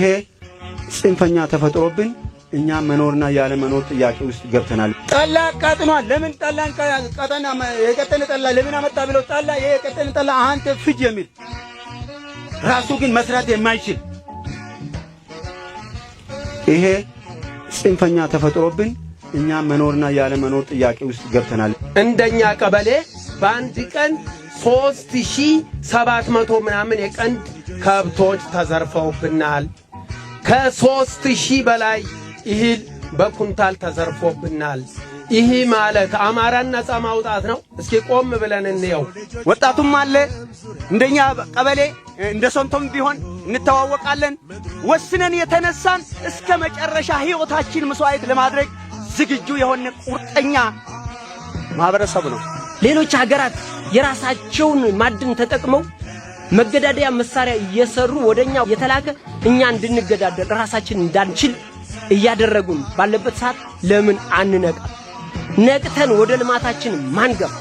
ይሄ ጽንፈኛ ተፈጥሮብን እኛ መኖርና ያለ መኖር ጥያቄ ውስጥ ገብተናል። ጠላ አቃጥኗል። ለምን ጠላን ቀጠና የቀጠነ ጠላ ለምን አመጣ ብለው ጠላ የቀጠነ ጠላ አንተ ፍጅ የሚል ራሱ ግን መስራት የማይችል ይሄ ጽንፈኛ ተፈጥሮብን እኛ መኖርና ያለ መኖር ጥያቄ ውስጥ ገብተናል። እንደኛ ቀበሌ በአንድ ቀን 3700 ምናምን የቀንድ ከብቶች ተዘርፈውብናል። ከ3000 በላይ እህል በኩንታል ተዘርፎብናል። ይህ ማለት አማራን ነፃ ማውጣት ነው? እስኪ ቆም ብለን እንየው። ወጣቱም አለ እንደኛ ቀበሌ እንደ ሶንቶም ቢሆን እንተዋወቃለን። ወስነን የተነሳን እስከ መጨረሻ ህይወታችን መስዋዕት ለማድረግ ዝግጁ የሆነ ቁርጠኛ ማህበረሰብ ነው። ሌሎች ሀገራት የራሳቸውን ማድን ተጠቅመው መገዳደያ መሳሪያ እየሰሩ ወደኛ የተላከ እኛ እንድንገዳደል ራሳችን እንዳንችል እያደረጉን ባለበት ሰዓት ለምን አንነቃ? ነቅተን ወደ ልማታችን ማንገብ